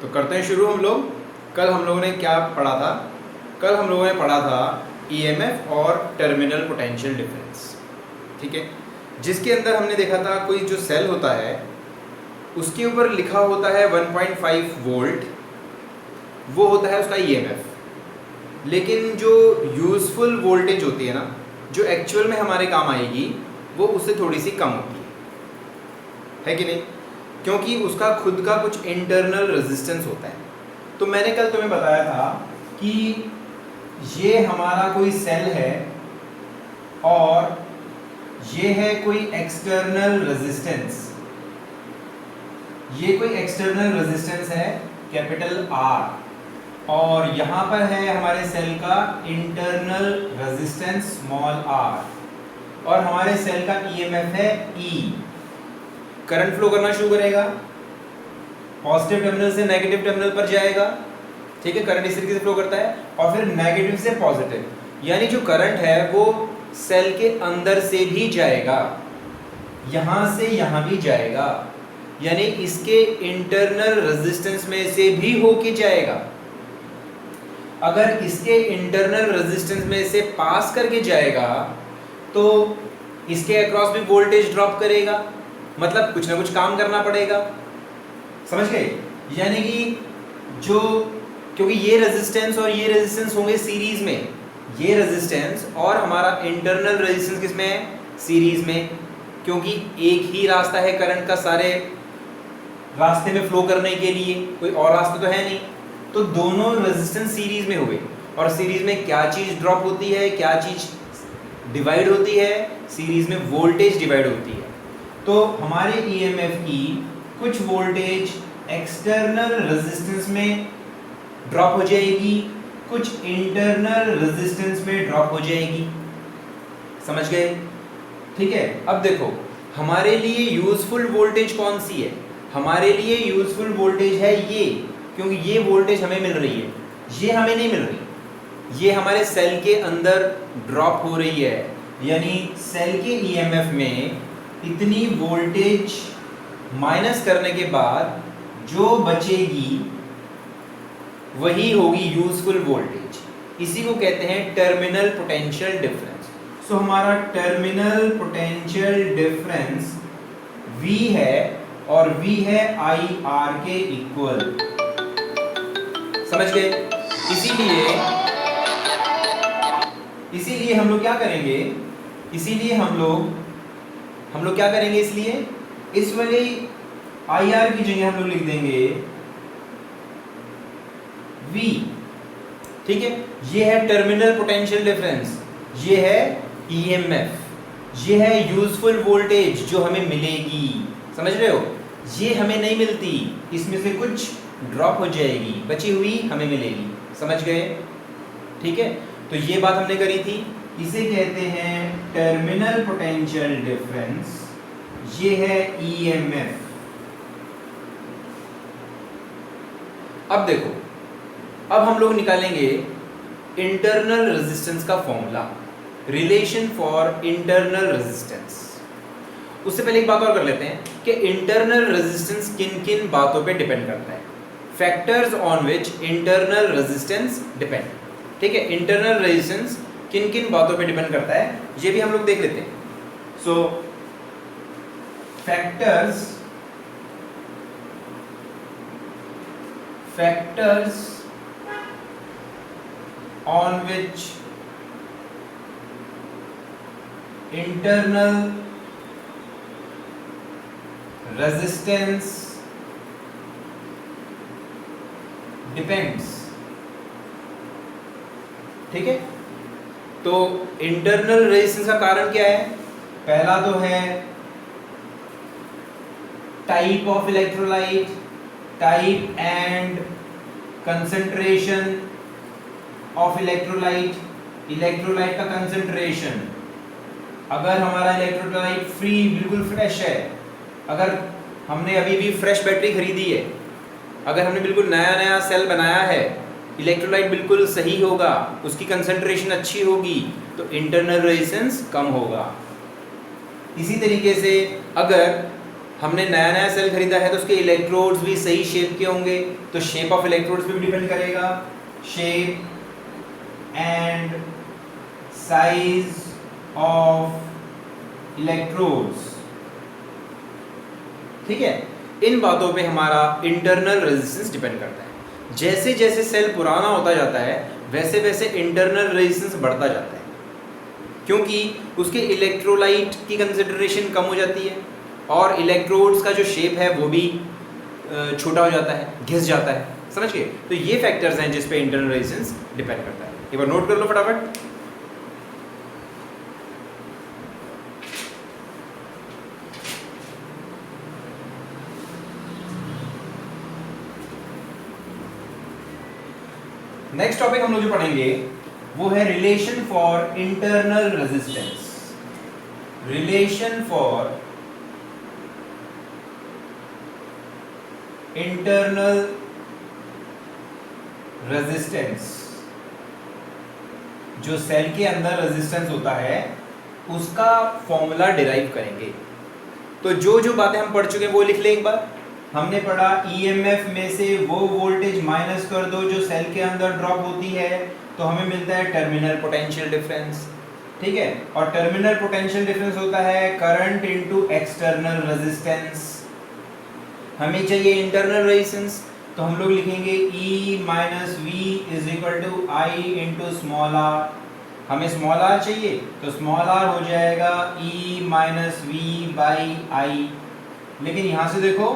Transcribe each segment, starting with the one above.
तो करते हैं शुरू हम लोग। कल हम लोगों ने क्या पढ़ा था? कल हम लोगों ने पढ़ा था ईएमएफ और टर्मिनल पोटेंशियल डिफरेंस, ठीक है, जिसके अंदर हमने देखा था कोई जो सेल होता है उसके ऊपर लिखा होता है 1.5 वोल्ट, वो होता है उसका ईएमएफ। लेकिन जो यूज़फुल वोल्टेज होती है ना, जो एक्चुअल में हमारे काम आएगी, वो उससे थोड़ी सी कम होती है कि नहीं? क्योंकि उसका खुद का कुछ इंटरनल रेजिस्टेंस होता है। तो मैंने कल तुम्हें बताया था कि ये हमारा कोई सेल है और ये है कोई एक्सटर्नल रेजिस्टेंस। ये कोई एक्सटर्नल रेजिस्टेंस है कैपिटल आर, और यहाँ पर है हमारे सेल का इंटरनल रेजिस्टेंस स्मॉल आर, और हमारे सेल का ईएमएफ है ई। करंट फ्लो करना शुरू करेगा, पॉजिटिव टर्मिनल से नेगेटिव टर्मिनल पर जाएगा, ठीक है, करंट इस तरीके से फ्लो करता है, और फिर नेगेटिव से पॉजिटिव, यानी जो करंट है वो सेल के अंदर से भी जाएगा, यहाँ से यहाँ भी जाएगा, यानी इसके इंटरनल रेजिस्टेंस में से भी होके जाएगा। अगर इसके इंटरनल रेजिस्टेंस में से पास करके जाएगा तो इसके अक्रॉस भी वोल्टेज ड्रॉप करेगा, मतलब कुछ ना कुछ काम करना पड़ेगा, समझ गए? यानी कि जो, क्योंकि ये रेजिस्टेंस और ये रेजिस्टेंस होंगे सीरीज में, ये रेजिस्टेंस और हमारा इंटरनल रेजिस्टेंस किसमें है? सीरीज में, क्योंकि एक ही रास्ता है करंट का सारे रास्ते में फ्लो करने के लिए, कोई और रास्ता तो है नहीं। तो दोनों रेजिस्टेंस सीरीज में हुए, और सीरीज में क्या चीज ड्रॉप होती है, क्या चीज डिवाइड होती है? सीरीज में वोल्टेज डिवाइड होती है। तो हमारे ईएमएफ की कुछ वोल्टेज एक्सटर्नल रेजिस्टेंस में ड्रॉप हो जाएगी, कुछ इंटरनल रेजिस्टेंस में ड्रॉप हो जाएगी, समझ गए? ठीक है, अब देखो हमारे लिए यूजफुल वोल्टेज कौन सी है? हमारे लिए यूजफुल वोल्टेज है ये, क्योंकि ये वोल्टेज हमें मिल रही है, ये हमें नहीं मिल रही, ये हमारे सेल के अंदर ड्रॉप हो रही है, यानी सेल के ईएमएफ में इतनी वोल्टेज माइनस करने के बाद जो बचेगी वही होगी यूजफुल वोल्टेज। इसी को कहते हैं टर्मिनल पोटेंशियल डिफरेंस। सो हमारा टर्मिनल पोटेंशियल डिफरेंस V है, और V है IR के इक्वल, समझ गए? इसीलिए हम लोग क्या करेंगे? हम लोग क्या करेंगे? इसलिए इस वाले IR की जगह हम लोग लिख देंगे V, ठीक है? ये है टर्मिनल पोटेंशियल डिफरेंस, ये है EMF, ये है यूजफुल वोल्टेज जो हमें मिलेगी, समझ रहे हो? ये हमें नहीं मिलती, इसमें से कुछ ड्रॉप हो जाएगी, बची हुई हमें मिलेगी, समझ गए? ठीक है, तो ये बात हमने करी थी, इसे कहते हैं टर्मिनल पोटेंशियल डिफरेंस, ये है EMF। अब देखो, अब हम लोग निकालेंगे इंटरनल रेजिस्टेंस का formula, relation for internal resistance. उससे पहले एक बात और कर लेते हैं कि इंटरनल रेजिस्टेंस किन किन बातों पे डिपेंड करता है, factors on which internal resistance depend, ठीक है? इंटरनल रेजिस्टेंस किन किन बातों पे डिपेंड करता है, ये भी हम लोग देख लेते हैं। सो factors on which internal resistance depends, ठीक है? तो इंटरनल रेजिस्टेंस का कारण क्या है? पहला तो है type of electrolyte, type and concentration of electrolyte, electrolyte का कंसंट्रेशन। अगर हमारा इलेक्ट्रोलाइट फ्री बिल्कुल फ्रेश है, अगर हमने अभी भी फ्रेश बैटरी खरीदी है, अगर हमने बिल्कुल नया नया सेल बनाया है, इलेक्ट्रोलाइट बिल्कुल सही होगा, उसकी कंसंट्रेशन अच्छी होगी, तो इंटरनल रेजिस्टेंस कम होगा। इसी तरीके से अगर हमने नया नया सेल खरीदा है तो उसके इलेक्ट्रोड्स भी सही शेप के होंगे, तो शेप ऑफ इलेक्ट्रोड्स पे भी डिपेंड करेगा, shape and size of electrodes. ठीक है, इन बातों पे हमारा इंटरनल रेजिस्टेंस डिपेंड करता है। जैसे जैसे सेल पुराना होता जाता है वैसे वैसे इंटरनल रेजिस्टेंस बढ़ता जाता है, क्योंकि उसके इलेक्ट्रोलाइट की कंसिडरेशन कम हो जाती है और इलेक्ट्रोड्स का जो शेप है वो भी छोटा हो जाता है, घिस जाता है। समझ गए? तो ये फैक्टर्स हैं जिस पे इंटरनल रेजिस्टेंस डिपेंड करता है। एक बार नोट कर लो फटाफट। नेक्स्ट टॉपिक हम लोग जो पढ़ेंगे वो है relation for internal resistance. Relation for internal resistance. जो सेल के अंदर रेजिस्टेंस होता है उसका फॉर्मूला डिराइव करेंगे। तो जो जो बातें हम पढ़ चुके हैं वो लिख लें एक बार। हमने पढ़ा ईएमएफ में से वो वोल्टेज माइनस कर दो जो सेल के अंदर ड्रॉप होती है तो हमें मिलता है टर्मिनल पोटेंशियल डिफरेंस। ठीक है, और टर्मिनल पोटेंशियल डिफरेंस होता है करंट इनटू एक्सटर्नल रेजिस्टेंस। हमें चाहिए इंटरनल रेजिस्टेंस तो हम लोग लिखेंगे E minus V is equal to I into small R. हमें स्मॉल आर चाहिए तो स्मॉल आर हो जाएगा E minus V by I. लेकिन यहां से देखो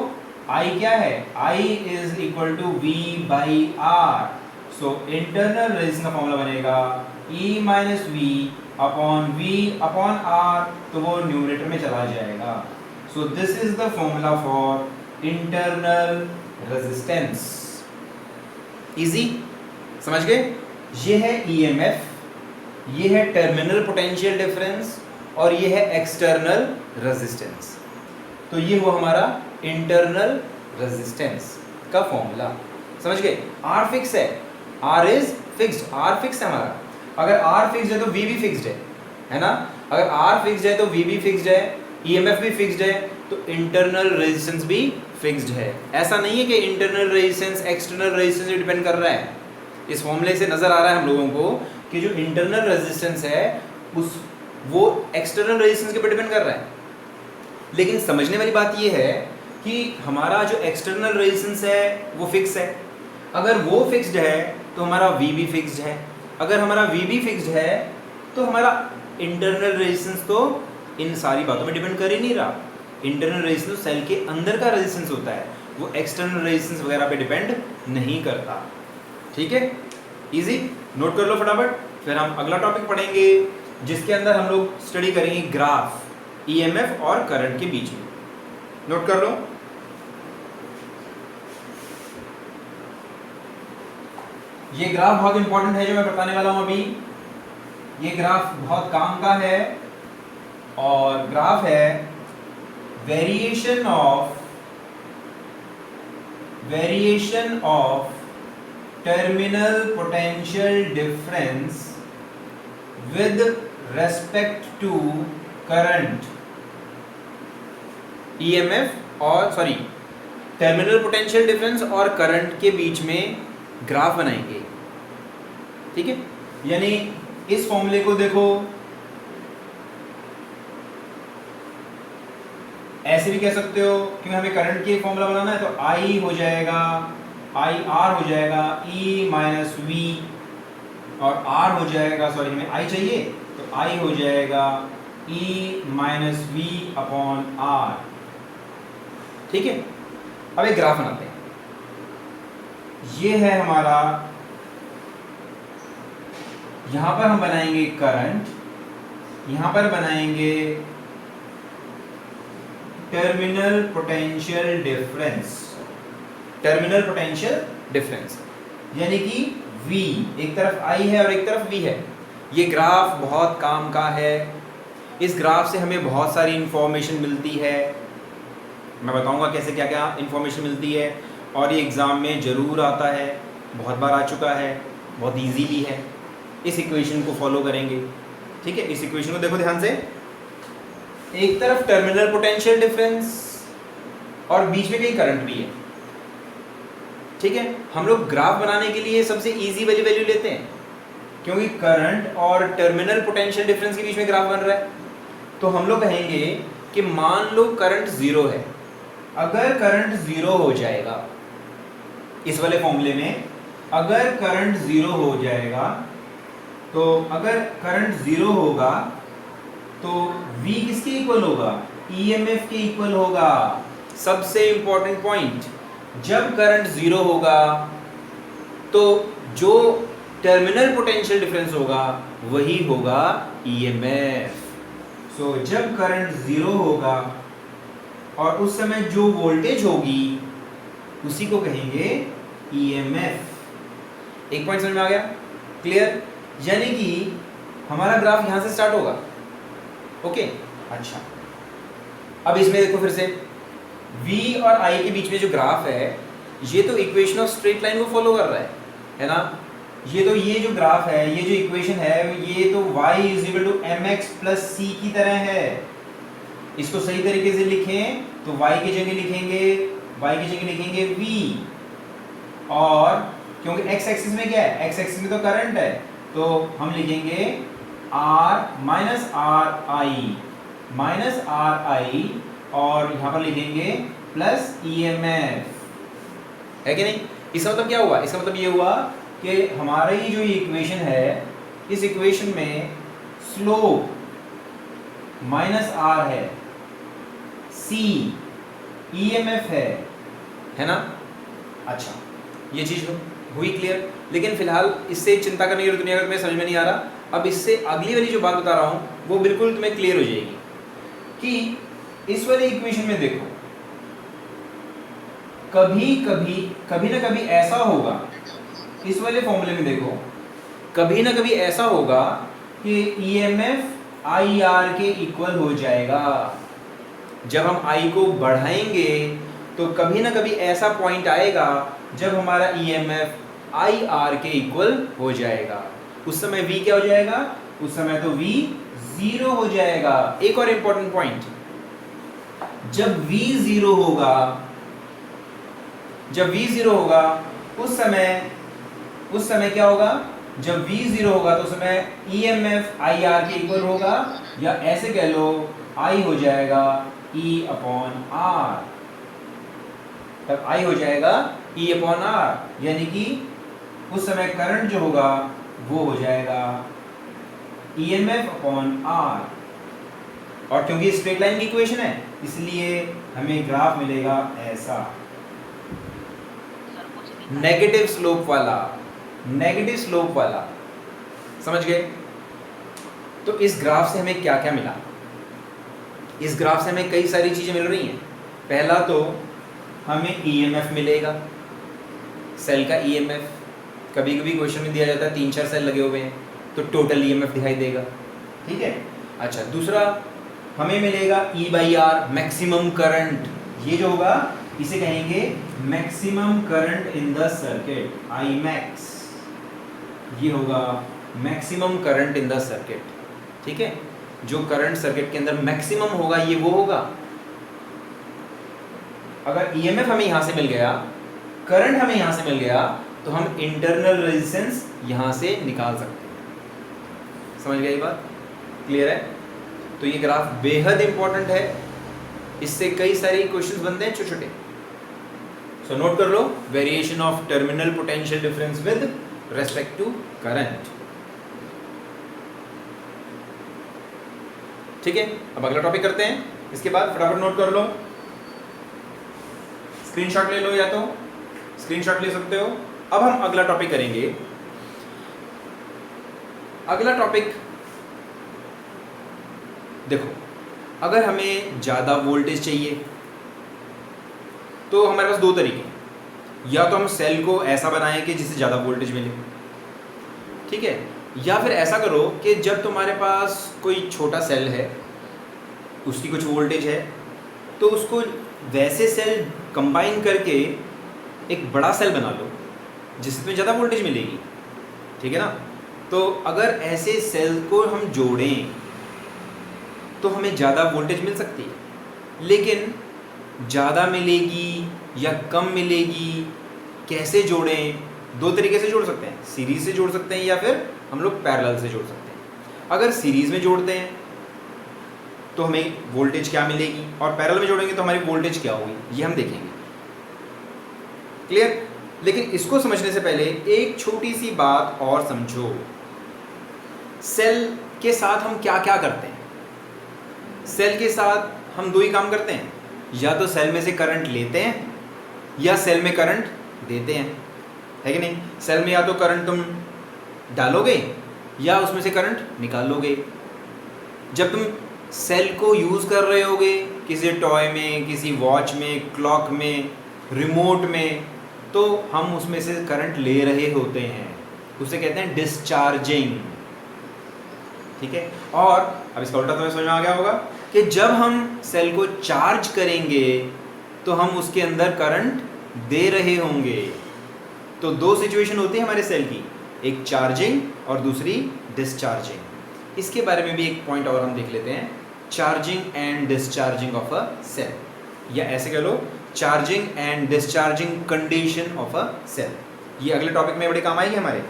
I क्या है, I is equal to V by R. So internal resistance का फॉर्मूला बनेगा E minus V upon V upon R, तो वो न्यूमरेटर में चला जाएगा। So this is the formula for internal resistance. Easy, समझ गए? ये है EMF, ये है टर्मिनल पोटेंशियल डिफरेंस और ये है एक्सटर्नल रेजिस्टेंस। तो ये हुआ हमारा इंटरनल रेजिस्टेंस का फॉर्मूला। समझ गए? R फिक्स है, R is fixed, R fix है हमारा। अगर R फिक्स्ड है तो V भी फिक्स्ड है ना? अगर R फिक्स्ड है तो V भी फिक्स्ड है, EMF भी फिक्स्ड है, तो इंटरनल रेजिस्टेंस भी फिक्स्ड है। ऐसा नहीं है कि इंटरनल रेजिस्टेंस एक्सटर्नल रेजिस्टेंस पे डिपेंड कर रहा है। इस फॉर्मूले से नजर आ रहा है हम लोगों को कि जो इंटरनल रेजिस्टेंस है वो एक्सटर्नल रेजिस्टेंस के ऊपर डिपेंड कर रहा है। लेकिन समझने वाली बात यह है कि हमारा जो एक्सटर्नल रेजिस्टेंस है वो फिक्स है। अगर वो फिक्स्ड है तो हमारा V भी फिक्स्ड है। अगर हमारा V भी फिक्स्ड है तो हमारा इंटरनल रेजिस्टेंस तो इन सारी बातों में डिपेंड कर ही नहीं रहा। इंटरनल रेजिस्टेंस सेल के अंदर का रेजिस्टेंस होता है, वो एक्सटर्नल रेजिस्टेंस वगैरह पे डिपेंड नहीं करता। ठीक है, इजी, नोट कर लो फटाफट। फिर हम अगला टॉपिक पढ़ेंगे जिसके अंदर हम लोग स्टडी करेंगे ग्राफ EMF और करंट के बीच में। नोट कर लो। ये ग्राफ बहुत इंपॉर्टेंट है जो मैं बताने वाला हूं अभी। ये ग्राफ बहुत काम का है और ग्राफ है variation of terminal potential difference with respect to current. EMF और टर्मिनल पोटेंशियल डिफरेंस और करंट के बीच में ग्राफ बनाएंगे। ठीक है, यानी इस फॉर्मूले को देखो, ऐसे भी कह सकते हो कि हमें करंट के फॉर्मूला बनाना है तो I हो जाएगा, IR हो जाएगा E माइनस वी, और R हो जाएगा, हमें I चाहिए तो I हो जाएगा E minus V upon R। ठीक है, अब एक ग्राफ बनाते हैं। ये है हमारा, यहां पर हम बनाएंगे करंट, यहां पर बनाएंगे terminal potential difference. Terminal potential difference यानी कि V, एक तरफ I है और एक तरफ V है। ये ग्राफ बहुत काम का है। इस ग्राफ से हमें बहुत सारी इंफॉर्मेशन मिलती है। मैं बताऊंगा कैसे क्या क्या इंफॉर्मेशन मिलती है, और ये एग्ज़ाम में ज़रूर आता है, बहुत बार आ चुका है, बहुत इजी भी है। इस इक्वेशन को फॉलो करेंगे। ठीक है, इस इक्वेशन को देखो ध्यान से। एक तरफ टर्मिनल पोटेंशियल डिफरेंस और बीच में कहीं करंट भी है। ठीक है, हम लोग ग्राफ बनाने के लिए सबसे इजी वाली वैल्यू लेते हैं, क्योंकि करंट और टर्मिनल पोटेंशियल डिफरेंस के बीच में ग्राफ बन रहा है। तो हम लोग कहेंगे कि मान लो करंट 0 है। अगर करंट 0 हो जाएगा इस वाले फॉर्मूले में, अगर करंट 0 हो जाएगा, तो अगर करंट 0 होगा तो V किसके इक्वल होगा? EMF के इक्वल होगा। सबसे इंपॉर्टेंट पॉइंट, जब करंट 0 होगा तो जो टर्मिनल पोटेंशियल डिफरेंस होगा वही होगा EMF। सो जब करंट 0 होगा और उस समय जो वोल्टेज होगी उसी को कहेंगे EMF। एक पॉइंट समझ में आ गया? क्लियर? यानी कि हमारा ग्राफ यहां से स्टार्ट होगा। ओके, अच्छा, अब इसमें देखो फिर से V और I के बीच में जो ग्राफ है ये तो इक्वेशन ऑफ स्ट्रेट लाइन को फॉलो कर रहा है ना? ये जो ग्राफ है, ये जो इक्वेशन है, ये तो y = mx + c की तरह है। इसको सही तरीके से लिखें तो y की जगह लिखेंगे v, और क्योंकि x एक्सिस में क्या है? x एक्सिस में तो करंट है, तो हम लिखेंगे r-ri और यहाँ पर लिखेंगे प्लस EMF, है कि नहीं? इसका मतलब क्या हुआ? इसका मतलब ये हुआ कि हमारी जो ये इक्वेशन है, इस इक्वेशन में स्लोप -r है, c EMF है ना? अच्छा, ये चीज हुई क्लियर। लेकिन फिलहाल इससे चिंता करने की जरूरत नहीं है अगर तुम्हें समझ में नहीं आ रहा। अब इससे अगली वाली जो बात बता रहा हूं वो बिल्कुल तुम्हें क्लियर हो जाएगी कि इस वाली इक्वेशन में देखो, कभी ना कभी ऐसा होगा, इस वाले फॉर्मूले में देखो, कभी ना कभी ऐसा होगा कि EMF IR के इक्वल हो जाएगा। जब हम I को बढ़ाएंगे तो कभी ना कभी ऐसा पॉइंट आएगा जब हमारा EMF IR के इक्वल हो जाएगा। उस समय V क्या हो जाएगा? उस समय तो V 0 हो जाएगा। एक और इंपॉर्टेंट पॉइंट, जब V 0 होगा उस समय क्या होगा? जब V 0 होगा तो उस समय EMF IR के इक्वल होगा, या ऐसे कह लो I हो जाएगा E/R। तब I हो जाएगा E/R, यानी कि उस समय करंट जो होगा वो हो जाएगा EMF/R। और क्योंकि स्ट्रेट लाइन की इक्वेशन है इसलिए हमें ग्राफ मिलेगा ऐसा, नेगेटिव स्लोप वाला। समझ गए? तो इस ग्राफ से हमें क्या क्या मिला? इस ग्राफ से हमें कई सारी चीजें मिल रही हैं। पहला तो हमें EMF मिलेगा, सेल का EMF। कभी कभी क्वेश्चन में दिया जाता है 3-4 सेल लगे हुए हैं तो टोटल EMF दिखाई देगा। ठीक है, अच्छा, दूसरा हमें मिलेगा E/R, मैक्सिमम करंट। ये जो होगा इसे कहेंगे maximum current in the circuit, Imax। ये होगा maximum current in the circuit. ठीक है, जो करंट सर्किट के अंदर मैक्सिमम होगा ये वो होगा। अगर EMF हमें यहां से मिल गया, करंट हमें यहां से मिल गया, तो हम इंटरनल रेजिस्टेंस यहां से निकाल सकते हैं। समझ गए ये बात? क्लियर है? तो ये ग्राफ बेहद इंपॉर्टेंट है, इससे कई सारे क्वेश्चंस बनते हैं छोटे छोटे। सो नोट कर लो, variation of terminal potential difference with respect to current. ठीक है, अब अगला टॉपिक करते हैं। इसके बाद फटाफट नोट कर लो, स्क्रीनशॉट ले लो, या तो स्क्रीनशॉट ले सकते हो। अब हम अगला टॉपिक करेंगे। अगला टॉपिक देखो, अगर हमें ज़्यादा वोल्टेज चाहिए तो हमारे पास दो तरीके, या तो हम सेल को ऐसा बनाएं कि जिससे ज़्यादा वोल्टेज मिले, ठीक है, या फिर ऐसा करो कि जब तुम्हारे पास कोई छोटा सेल है, उसकी कुछ वोल्टेज है, तो उसको वैसे सेल कंबाइन करके एक बड़ा सेल बना लो जिससे तुम्हें ज़्यादा वोल्टेज मिलेगी। ठीक है ना? तो अगर ऐसे सेल को हम जोड़ें तो हमें ज़्यादा वोल्टेज मिल सकती है, लेकिन ज़्यादा मिलेगी या कम मिलेगी, कैसे जोड़ें? दो तरीके से जोड़ सकते हैं, सीरीज से जोड़ सकते हैं या फिर हम लोग पैरेलल से जोड़ सकते हैं। अगर सीरीज में जोड़ते हैं तो हमें वोल्टेज क्या मिलेगी, और पैरेलल में जोड़ेंगे तो हमारी वोल्टेज क्या होगी, ये हम देखेंगे। क्लियर? लेकिन इसको समझने से पहले एक छोटी सी बात और समझो। सेल के साथ हम क्या क्या करते हैं? सेल के साथ हम दो ही काम करते हैं, या तो सेल में से करंट लेते हैं या सेल में करंट देते हैं, है कि नहीं? सेल में या तो करंट तुम डालोगे या उसमें से करंट निकालोगे। जब तुम सेल को यूज़ कर रहे होगे किसी टॉय में, किसी वॉच में, क्लॉक में, रिमोट में, तो हम उसमें से करंट ले रहे होते हैं, उसे कहते हैं डिस्चार्जिंग। ठीक है? और अब इसका उल्टा तुम्हें समझ में आ गया होगा कि जब हम सेल को चार्ज करेंगे तो हम उसके अंदर करंट दे रहे होंगे। तो दो सिचुएशन होती है हमारे सेल की, एक चार्जिंग और दूसरी डिस्चार्जिंग। इसके बारे में भी एक पॉइंट और हम देख लेते हैं, charging and discharging of a cell, या ऐसे कह लो charging and discharging condition of a cell. ये अगले टॉपिक में बड़े काम आएगी हमारे।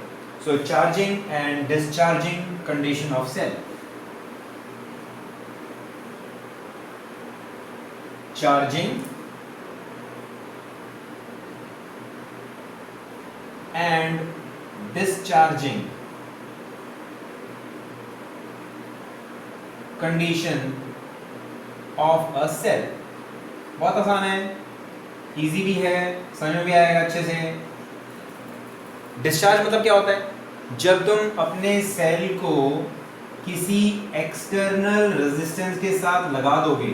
So charging and discharging condition of cell. Charging and discharging condition of a cell. बहुत आसान है, इजी भी है, समझ में भी आएगा अच्छे से। डिस्चार्ज मतलब क्या होता है? जब तुम अपने सेल को किसी एक्सटर्नल रेजिस्टेंस के साथ लगा दोगे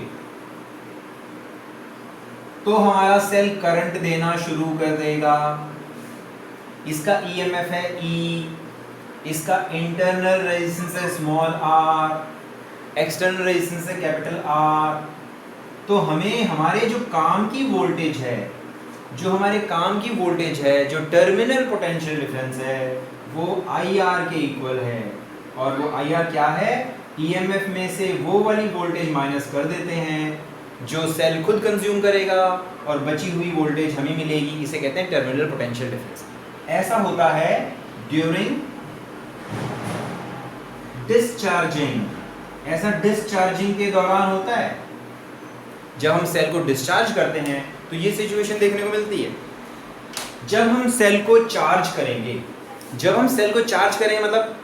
तो हमारा सेल करंट देना शुरू कर देगा। इसका ईएमएफ है ई, इसका इंटरनल रेजिस्टेंस है स्मॉल आर, एक्सटर्नल रेजिस्टेंस है कैपिटल आर। तो हमें हमारे जो काम की वोल्टेज है, जो टर्मिनल पोटेंशियल डिफरेंस है, वो आई आर के इक्वल है। और वो आई आर क्या है? ईएमएफ में से वो वाली वोल्टेज माइनस कर देते हैं जो सेल खुद कंज्यूम करेगा और बची हुई वोल्टेज हमें मिलेगी। इसे कहते हैं टर्मिनल पोटेंशियल डिफरेंस। ऐसा होता है ड्यूरिंग डिस्चार्जिंग। ऐसा डिस्चार्जिंग के दौरान होता है। जब हम सेल को डिस्चार्ज करते हैं तो ये सिचुएशन देखने को मिलती है। जब हम सेल को चार्ज करेंगे, मतलब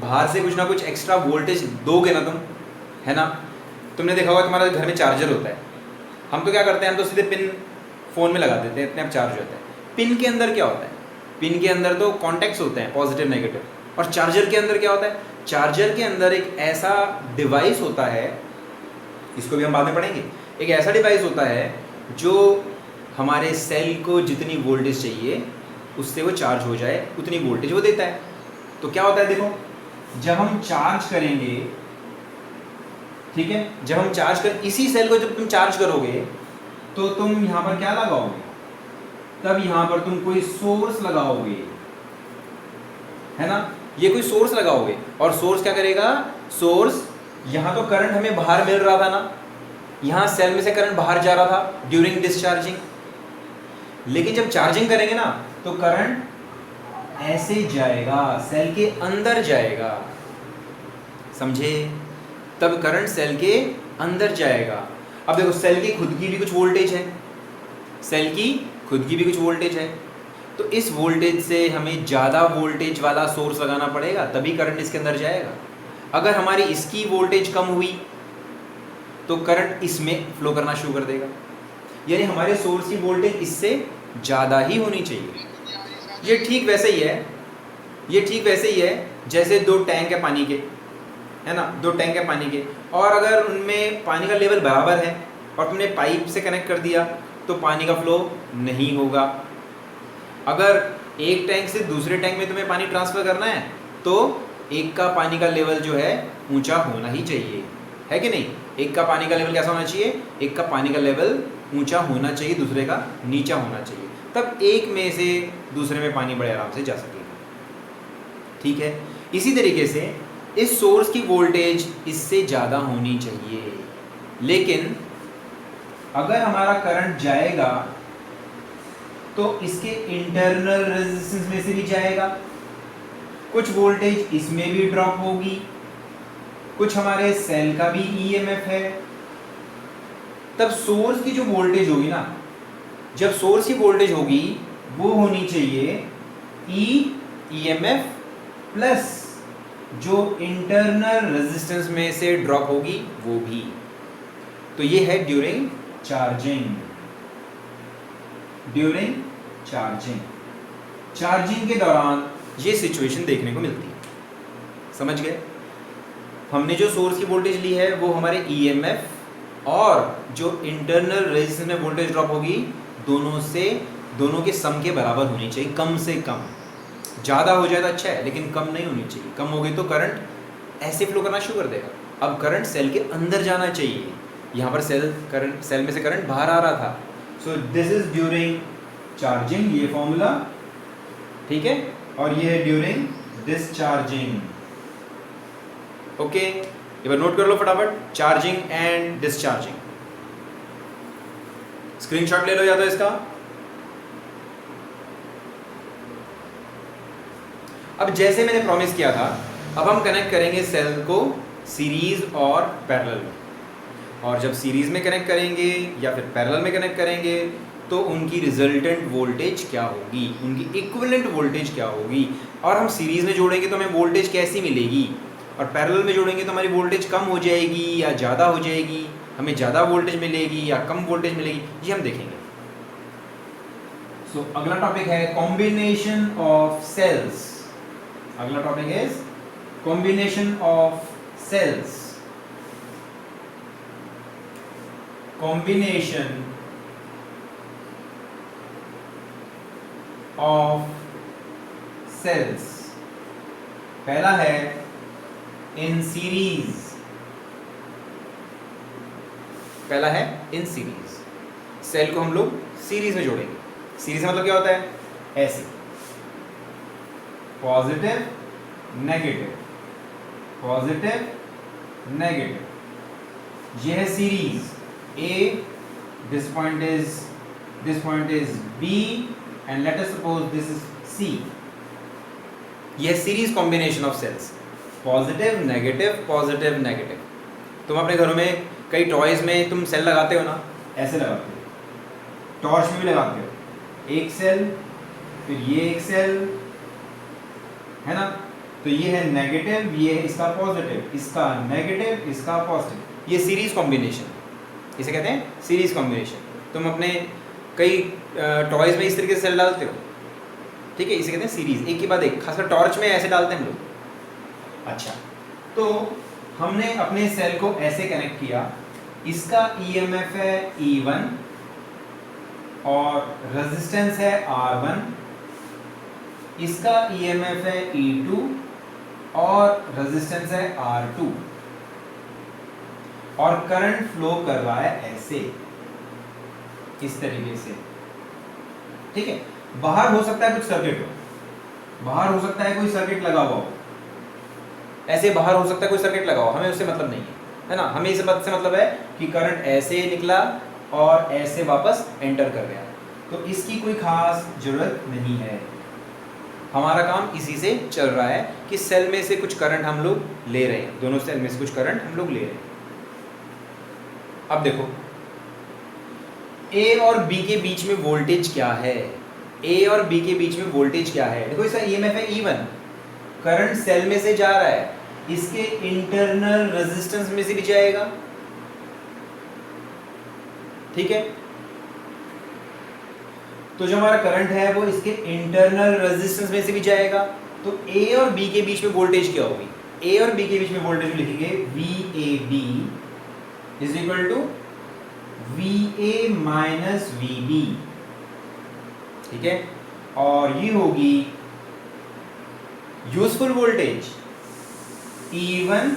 बाहर से कुछ ना कुछ एक्स्ट्रा वोल्टेज दोगे ना तुम, है ना? तुमने देखा होगा तुम्हारे घर में चार्जर होता है। हम तो क्या करते हैं, हम तो सीधे पिन फ़ोन में लगा देते हैं, इतने आप चार्ज होता है। पिन के अंदर क्या होता है? पिन के अंदर तो कॉन्टैक्ट्स होते हैं, पॉजिटिव नेगेटिव। और चार्जर के अंदर क्या होता है? चार्जर के अंदर एक ऐसा डिवाइस होता है, इसको भी हम बाद में पढ़ेंगे। एक ऐसा डिवाइस होता है जो हमारे सेल को जितनी वोल्टेज चाहिए उससे वो चार्ज हो जाए, उतनी वोल्टेज वो देता है। तो क्या होता है, देखो, जब हम चार्ज करेंगे, ठीक है, जब हम चार्ज कर इसी सेल को जब तुम चार्ज करोगे तो तुम यहाँ पर क्या लगाओगे? तब यहाँ पर तुम कोई सोर्स लगाओगे, है ना? ये कोई सोर्स लगाओगे और सोर्स क्या करेगा? सोर्स, यहाँ तो करंट हमें बाहर मिल रहा था ना, यहाँ सेल में से करंट बाहर जा रहा था ड्यूरिंग डिस्चार्जिंग। लेकिन जब चार्जिंग करेंगे ना तो करंट ऐसे जाएगा, सेल के अंदर जाएगा, समझे? तब करंट सेल के अंदर जाएगा। अब देखो, सेल की खुद की भी कुछ वोल्टेज है, तो इस वोल्टेज से हमें ज़्यादा वोल्टेज वाला सोर्स लगाना पड़ेगा, तभी करंट इसके अंदर जाएगा। अगर हमारी इसकी वोल्टेज कम हुई तो करंट इसमें फ्लो करना शुरू कर देगा। यानी हमारे सोर्स की वोल्टेज इससे ज़्यादा ही होनी चाहिए। ये ठीक वैसे ही है जैसे दो टैंक है पानी के, है ना? दो टैंक है पानी के, और अगर उनमें पानी का लेवल बराबर है और तुमने पाइप से कनेक्ट कर दिया तो पानी का फ्लो नहीं होगा। अगर एक टैंक से दूसरे टैंक में तुम्हें पानी ट्रांसफ़र करना है तो एक का पानी का लेवल जो है ऊंचा होना ही चाहिए, है कि नहीं? एक का पानी का लेवल कैसा होना चाहिए? एक का पानी का लेवल ऊंचा होना चाहिए, दूसरे का नीचा होना चाहिए, तब एक में से दूसरे में पानी बड़े आराम से जा सकेगा। ठीक है, इसी तरीके से इस सोर्स की वोल्टेज इससे ज़्यादा होनी चाहिए, लेकिन अगर हमारा करंट जाएगा तो इसके इंटरनल रेजिस्टेंस में से भी जाएगा, कुछ वोल्टेज इसमें भी ड्रॉप होगी, कुछ हमारे सेल का भी ईएमएफ है। तब सोर्स की जो वोल्टेज होगी ना, जब सोर्स की वोल्टेज होगी वो होनी चाहिए ईएमएफ प्लस जो इंटरनल रेजिस्टेंस में से ड्रॉप होगी वो भी। तो ये है during charging. During charging, charging के दौरान ये सिचुएशन देखने को मिलती है। समझ गए? हमने जो सोर्स की वोल्टेज ली है वो हमारे ईएमएफ और जो इंटरनल रेजिस्टेंस में वोल्टेज ड्रॉप होगी दोनों के सम के बराबर होनी चाहिए, कम से कम। ज़्यादा हो जाए तो अच्छा है, लेकिन कम नहीं होनी चाहिए। कम हो गई तो करंट ऐसे फ्लो करना शुरू कर देगा। अब करंट सेल के अंदर जाना चाहिए। यहाँ पर सेल में से करंट बाहर आ रहा था। सो दिस इज ड्यूरिंग चार्जिंग, ये फॉर्मूला, ठीक है। और ये है ड्यूरिंग डिस्चार्जिंग। ओके, एक बार नोट कर लो फटाफट, चार्जिंग एंड डिस्चार्जिंग। स्क्रीनशॉट ले लो या तो इसका। अब जैसे मैंने प्रॉमिस किया था, अब हम कनेक्ट करेंगे सेल को सीरीज और पैरेलल में। और जब सीरीज में कनेक्ट करेंगे या फिर पैरेलल में कनेक्ट करेंगे तो उनकी रिजल्टेंट वोल्टेज क्या होगी, उनकी इक्विवेलेंट वोल्टेज क्या होगी। और हम सीरीज में जोड़ेंगे तो हमें वोल्टेज कैसी मिलेगी, और पैरेलल में जोड़ेंगे तो हमारी वोल्टेज कम हो जाएगी या ज़्यादा हो जाएगी, हमें ज़्यादा वोल्टेज मिलेगी या कम वोल्टेज मिलेगी, ये हम देखेंगे। सो अगला टॉपिक है कॉम्बिनेशन ऑफ सेल्स। अगला topic is combination of cells. Combination of cells. पहला है इन सीरीज। पहला है इन सीरीज। सेल को हम लोग सीरीज में जोड़ेंगे। सीरीज मतलब क्या होता है? ऐसे पॉजिटिव नेगेटिव, पॉजिटिव नेगेटिव। यह है series. A, this point is B and let us suppose this is C. यह series combination of cells, positive negative positive negative. तुम अपने घरों में कई टॉयज में तुम सेल लगाते हो ना, ऐसे लगाते हो, टॉर्च में भी लगाते हो, एक सेल फिर ये एक सेल, है ना। तो ये है नेगेटिव, ये है इसका पॉजिटिव, इसका नेगेटिव, इसका पॉजिटिव। ये सीरीज कॉम्बिनेशन, इसे कहते हैं सीरीज कॉम्बिनेशन। तुम अपने कई टॉयज में इस तरीके से सेल डालते हो, ठीक है, इसे कहते हैं सीरीज, एक के बाद एक। खासकर टॉर्च में ऐसे डालते हैं हम लोग। अच्छा, तो हमने अपने सेल को ऐसे कनेक्ट किया, इसका ईएमएफ है E1 और रेजिस्टेंस है R1, इसका ईएमएफ है E2 और रेजिस्टेंस है R2, और करंट फ्लो कर रहा है ऐसे, इस तरीके से, ठीक है। बाहर हो सकता है कुछ सर्किट हो, बाहर हो सकता है कोई सर्किट लगा हुआ हो, ऐसे बाहर हो सकता है कोई सर्किट लगा हो, हमें उससे मतलब नहीं है ना। हमें इस बात से मतलब है कि करंट ऐसे निकला और ऐसे वापस एंटर कर गया, तो इसकी कोई खास जरूरत नहीं है। हमारा काम इसी से चल रहा है कि सेल में से कुछ करंट हम लोग ले रहे हैं, दोनों सेल में से कुछ करंट हम लोग ले रहे हैं। अब देखो A और B के बीच में वोल्टेज क्या है, A और B के बीच में वोल्टेज क्या है। देखो इसका ईएमएफ है E1, करंट सेल में से जा रहा है, इसके इंटरनल रेजिस्टेंस में से भी जाएगा, ठीक है। तो जो हमारा करंट है वो इसके इंटरनल रेजिस्टेंस में से भी जाएगा। तो A और B के बीच में वोल्टेज क्या होगी? A और B के बीच में वोल्टेज लिखेंगे VAB is equal to VA minus VB, ठीक है। और ये होगी यूजफुल वोल्टेज। E1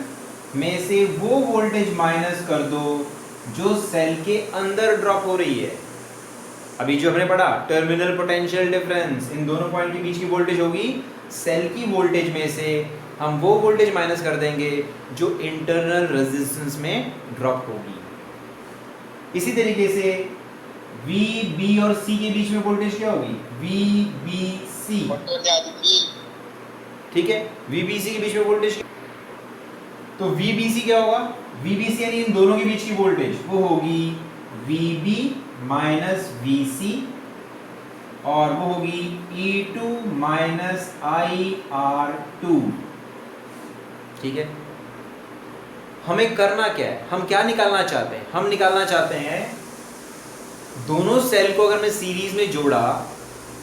में से वो वोल्टेज माइनस कर दो जो सेल के अंदर ड्रॉप हो रही है। अभी जो हमने पढ़ा टर्मिनल पोटेंशियल डिफरेंस, इन दोनों पॉइंट के बीच की वोल्टेज होगी, सेल की वोल्टेज में से हम वो वोल्टेज माइनस कर देंगे जो इंटरनल रेजिस्टेंस में ड्रॉप होगी। इसी तरीके से वी बी और सी के बीच में वोल्टेज क्या होगी, वी बी सी, ठीक है, वी बी सी के बीच में वोल्टेज, तो वी बी सी क्या होगा, वी बी सी यानी इन दोनों के बीच की वोल्टेज वो होगी वी बी माइनस वी सी, और वो होगी E2 माइनस IR2, ठीक है। हमें करना क्या है, हम क्या निकालना चाहते हैं, हम निकालना चाहते हैं दोनों सेल को अगर मैं सीरीज में जोड़ा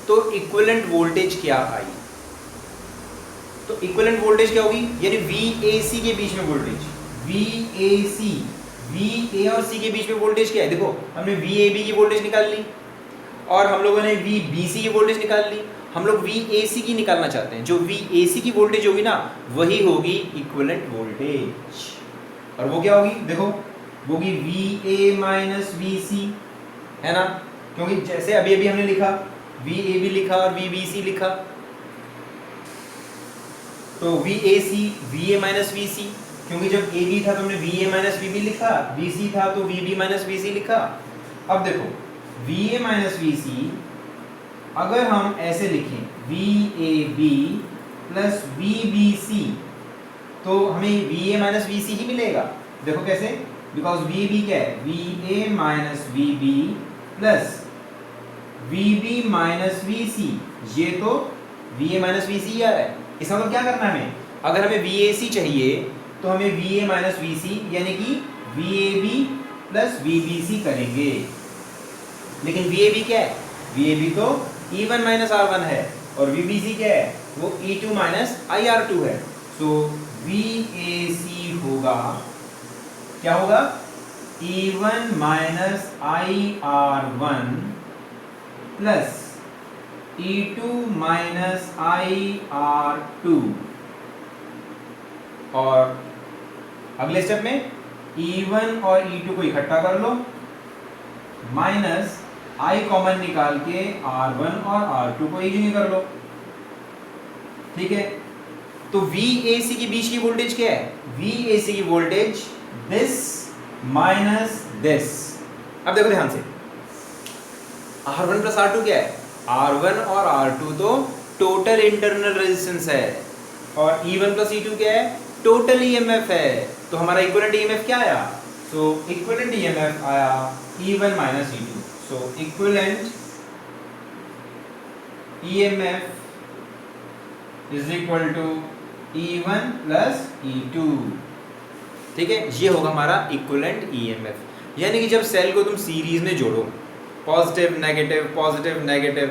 तो इक्विवेलेंट वोल्टेज क्या आई, तो इक्विवेलेंट वोल्टेज क्या होगी, यानी VAC के बीच में वोल्टेज, VAC, VA और C के बीच में वोल्टेज क्या है, देखो हमने VAB की वोल्टेज निकाल ली और हम लोगों ने VBC की वोल्टेज निकाल ली, हम लोग VAC की निकालना चाहते हैं, जो VAC की वोल्टेज होगी ना वही होगी इक्विवेलेंट वोल्टेज, और वो क्या होगी, देखो वो होगी VA माइनस VC, है ना, क्योंकि जैसे अभी अभी हमने लिखा VAB लिखा और VBC लिखा, तो VAC VA माइनस VC, क्योंकि जब AB था तो हमने VA माइनस VB लिखा, VC था तो VB माइनस VC लिखा। अब देखो VA माइनस VC अगर हम ऐसे लिखें VAB प्लस VBC तो हमें VA माइनस VC ही मिलेगा, देखो कैसे, बिकॉज VB क्या है, VA minus VB plus VB minus VC, ये तो VA माइनस VC ही आ रहा है, इसका मतलब क्या करना है हमें, अगर हमें VAC चाहिए तो हमें VA माइनस VC यानी कि VAB प्लस VBC करेंगे, लेकिन VAB क्या है, VAB तो E1 माइनस R1 है और VBC क्या है, वो E2 माइनस IR2 है, सो VAC होगा, क्या होगा, E1 minus IR1 plus E2 minus IR2, और अगले स्टेप में E1 और E2 को इकट्ठा कर लो, माइनस I कॉमन निकाल के R1 और R2 को एक जगह कर लो, ठीक है। तो VAC के बीच की वोल्टेज क्या है, VAC की वोल्टेज दिस माइनस दिस, अब देखो ध्यान से, R1 प्लस R2 क्या है, R1 और R2 तो टोटल इंटरनल रेजिस्टेंस है, और E1 प्लस E2 क्या है, टोटल EMF है, तो हमारा इक्विवेलेंट EMF क्या आया, सो इक्विवेलेंट EMF आया E1 minus E2, so equivalent EMF is equal to E1 plus E2, ठीक है, ये होगा हमारा इक्विवेलेंट EMF, यानी कि जब सेल को तुम सीरीज में जोड़ो, positive negative positive negative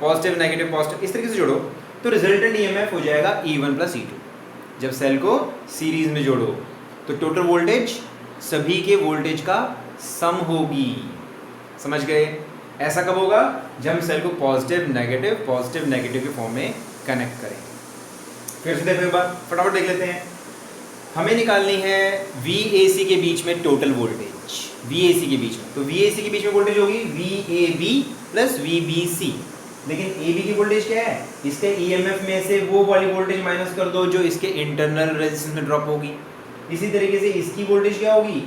positive negative positive इस तरीके से जोड़ो तो रिजल्टेंट EMF हो जाएगा E1 प्लस E2। जब सेल को सीरीज में जोड़ो तो टोटल वोल्टेज सभी के वोल्टेज का सम होगी, समझ गए, ऐसा कब होगा, जब हम सेल को पॉजिटिव नेगेटिव के फॉर्म में कनेक्ट करें। फिर से देखो एक बार फटाफट देख लेते हैं, हमें निकालनी है VAC के बीच में टोटल वोल्टेज, VAC के बीच में, तो VAC के बीच में वोल्टेज होगी VAB प्लस VBC, लेकिन AB की वोल्टेज क्या है, इसके EMF में से वो वाली वोल्टेज माइनस कर दो जो इसके इंटरनल रेजिस्टेंस में ड्रॉप होगी। इसी तरीके से इसकी वोल्टेज क्या होगी,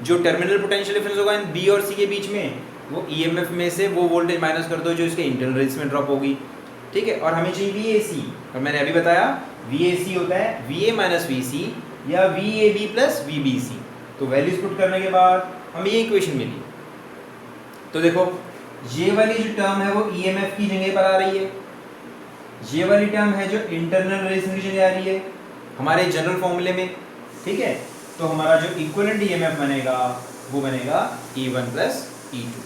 जो टर्मिनल पोटेंशियल डिफरेंस होगा इन B और C के बीच में, वो EMF में से वो वोल्टेज माइनस कर दो जो इसके इंटरनल रेजिस्टेंस में ड्रॉप होगी, ठीक है। और हमें चाहिए VAC, और मैंने अभी बताया VAC होता है VA माइनस VC या VAB प्लस VBC, तो वैल्यूज पुट करने के बाद हमें ये इक्वेशन मिली। तो देखो ये वाली जो टर्म है वो EMF की जगह पर आ रही है, ये वाली टर्म है जो इंटरनल रेजिस्टेंस की जगह आ रही है हमारे जनरल फॉर्मूले में, ठीक है। तो हमारा जो इक्विवेलेंट EMF बनेगा वो बनेगा E1 प्लस E2,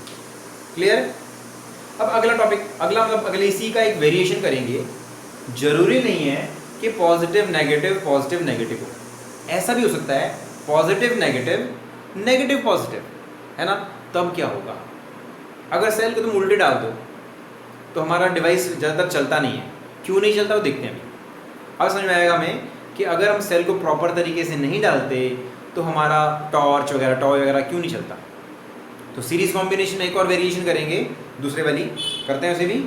क्लियर। अब अगला टॉपिक, अगला मतलब अगले इसी का एक वेरिएशन करेंगे, जरूरी नहीं है कि पॉजिटिव नेगेटिव हो, ऐसा भी हो सकता है पॉजिटिव नेगेटिव पॉजिटिव, है ना। तब क्या होगा, अगर सेल को तुम उल्टे डाल दो तो हमारा डिवाइस ज़्यादातर चलता नहीं है, क्यों नहीं चलता वो देखते हैं अभी। अब समझ में आएगा हमें कि अगर हम सेल को प्रॉपर तरीके से नहीं डालते तो हमारा टॉर्च वगैरह क्यों नहीं चलता। तो सीरीज कॉम्बिनेशन में एक और वेरिएशन करेंगे, दूसरे वाली करते हैं उसे भी।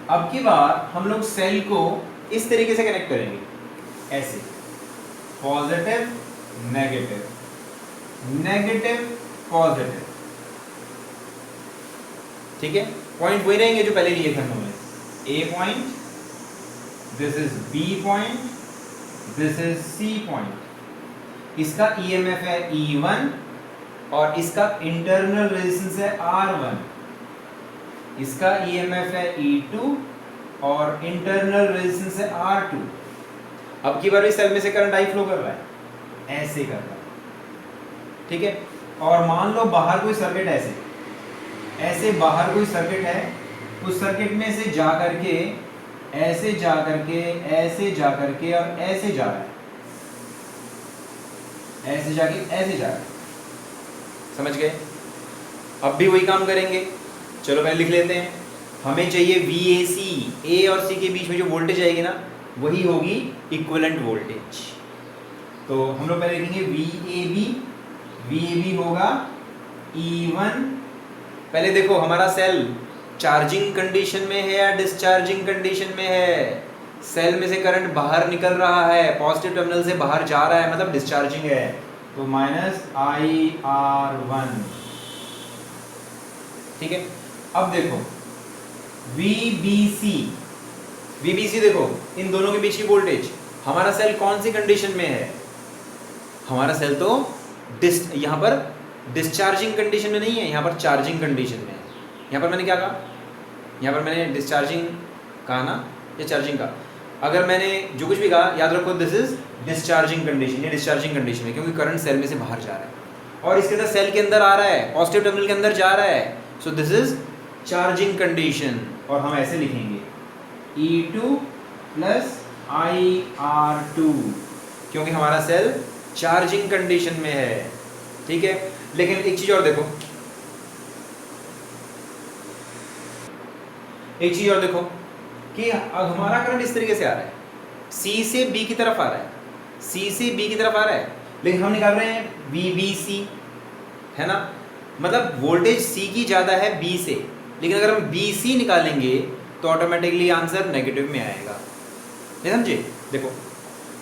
अब की बार हम लोग सेल को इस तरीके से कनेक्ट करेंगे, ऐसे पॉजिटिव नेगेटिव, नेगेटिव पॉजिटिव, ठीक है। पॉइंट वही रहेंगे जो पहले लिए थे हमने, A point, this is B point, this is C point. इसका ईएमएफ है E1 और इसका इंटरनल रेजिस्टेंस है R1, इसका ईएमएफ है E2 और इंटरनल रेजिस्टेंस है R2। अब की बार इस सेल में से करंट आई फ्लो कर रहा है, ऐसे कर रहा है, ठीक है। और मान लो बाहर कोई सर्किट ऐसे बाहर कोई सर्किट है, उस सर्किट में से जा करके ऐसे जा करके ऐसे जा करके और ऐसे जा रहा है, ऐसे जाके ऐसे जा रहा है, समझ गए। अब भी वही काम करेंगे, चलो पहले लिख लेते हैं। हमें चाहिए VAC, ए और सी के बीच में जो वोल्टेज आएगी ना वही होगी इक्विवेलेंट वोल्टेज। तो हम लोग पहले लिखेंगे VAB होगा E1। पहले देखो हमारा सेल चार्जिंग कंडीशन में है या डिस्चार्जिंग कंडीशन में है। सेल में से करंट बाहर निकल रहा है, पॉजिटिव टर्मिनल से बाहर जा रहा है, मतलब डिस्चार्जिंग है, तो -IR1, ठीक है। अब देखो VBC देखो, इन दोनों के बीच की वोल्टेज, हमारा सेल कौन सी कंडीशन में है? हमारा सेल तो यहाँ पर डिस्चार्जिंग कंडीशन में नहीं है, यहाँ पर चार्जिंग कंडीशन में है। यहाँ पर मैंने क्या कहा? यहाँ पर मैंने डिस्चार्जिंग कहा ना, या चार्जिंग का? अगर मैंने जो कुछ भी कहा याद रखो, दिस इज डिस्चार्जिंग कंडीशन, ये डिस्चार्जिंग कंडीशन है क्योंकि करंट सेल में से बाहर जा रहा है और इसके अंदर सेल के अंदर आ रहा है, पॉजिटिव टर्मिनल के अंदर जा रहा है, सो दिस इज चार्जिंग कंडीशन। और हम ऐसे लिखेंगे E2 प्लस IR2 क्योंकि हमारा सेल चार्जिंग कंडीशन में है, ठीक है। लेकिन एक चीज और देखो, एक चीज और देखो कि अब हमारा करंट इस तरीके से आ रहा है, C से B की तरफ आ रहा है, C से B की तरफ आ रहा है, लेकिन हम निकाल रहे हैं VBC, है ना, मतलब वोल्टेज C की ज्यादा है B से, लेकिन अगर हम BC निकालेंगे तो ऑटोमेटिकली आंसर नेगेटिव में आएगा, ये समझे। देखो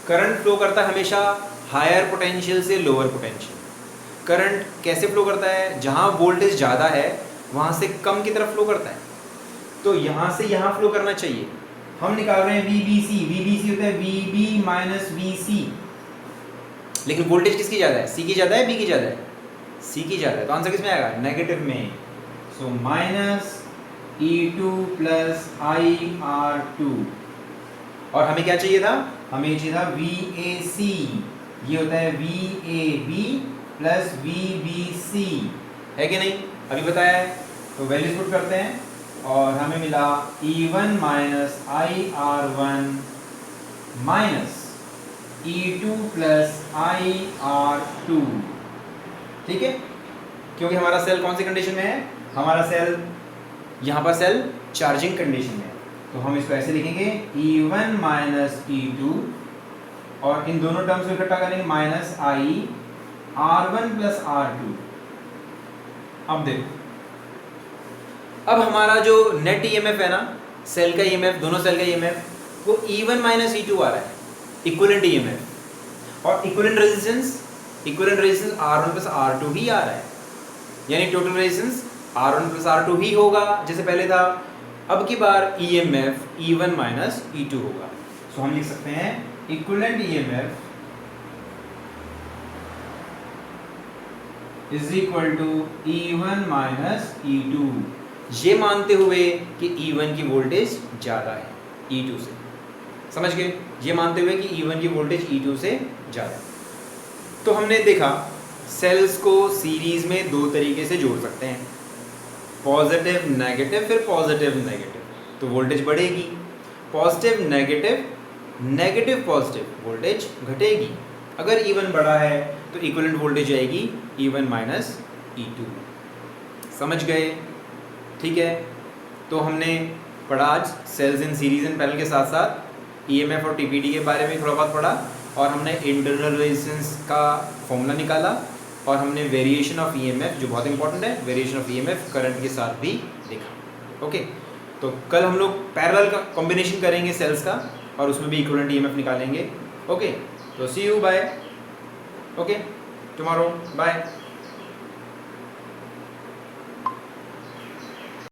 करंट फ्लो करता है हमेशा हायर पोटेंशियल से लोअर पोटेंशियल। करंट कैसे फ्लो करता है? जहां वोल्टेज ज़्यादा है वहां से कम की तरफ फ्लो करता है, तो यहां से यहां फ्लो करना चाहिए। हम निकाल रहे हैं VBC होता है VB माइनस VC, लेकिन वोल्टेज किसकी ज़्यादा है? C की ज़्यादा है, B की ज़्यादा है? C की ज़्यादा है, तो आंसर किस में आएगा? नेगेटिव में। So minus E2 plus IR2। और हमें क्या चाहिए था? हमें चाहिए था VAC, ये होता है VAB प्लस VBC, है कि नहीं? अभी बताया है, तो वैल्यूज पुट करते हैं और हमें मिला E1 minus IR1 minus E2 plus IR2, ठीक है। क्योंकि हमारा सेल कौन सी कंडीशन में है? हमारा सेल यहाँ पर सेल चार्जिंग कंडीशन में है, तो हम इसको ऐसे लिखेंगे E1 माइनस E2 और इन दोनों टर्म्स को इकट्ठा करेंगे माइनस IR1 प्लस R2। अब देखो, अब हमारा जो नेट ईएमएफ है ना, सेल का ईएमएफ, दोनों सेल का ईएमएफ, वो E1 माइनस E2 आ रहा है, इक्विवेलेंट ईएमएफ, और equivalent resistance R1 plus R2 ही आ रहा है, यानी total resistance R1 plus R2 ही होगा जैसे पहले था। अब की बार EMF E1 माइनस E2 होगा, सो हम लिख सकते हैं equivalent EMF is equal to E1 minus E2, ये मानते हुए कि E1 की वोल्टेज ज़्यादा है E2 से, समझ गए? ये मानते हुए कि E1 की वोल्टेज E2 से ज़्यादा है। तो हमने देखा सेल्स को सीरीज में दो तरीके से जोड़ सकते हैं, पॉजिटिव नेगेटिव, फिर पॉजिटिव नेगेटिव, तो वोल्टेज बढ़ेगी। Positive negative, negative positive, voltage घटेगी। अगर E1 बड़ा है तो इक्विवेलेंट वोल्टेज आएगी E1 माइनस E2, समझ गए? ठीक है, तो हमने पढ़ा आज cells in series in parallel के साथ साथ EMF और TPD के बारे में थोड़ा बहुत पढ़ा, और हमने इंटरनल रेजिस्टेंस का फॉर्मूला निकाला, और हमने वेरिएशन ऑफ EMF, जो बहुत इंपॉर्टेंट है, वेरिएशन ऑफ EMF करंट के साथ भी देखा। ओके, तो कल हम लोग पैरेलल का कॉम्बिनेशन करेंगे सेल्स का, और उसमें भी इक्विवेलेंट ईएमएफ निकालेंगे। ओके, तो see you bye, okay tomorrow, bye.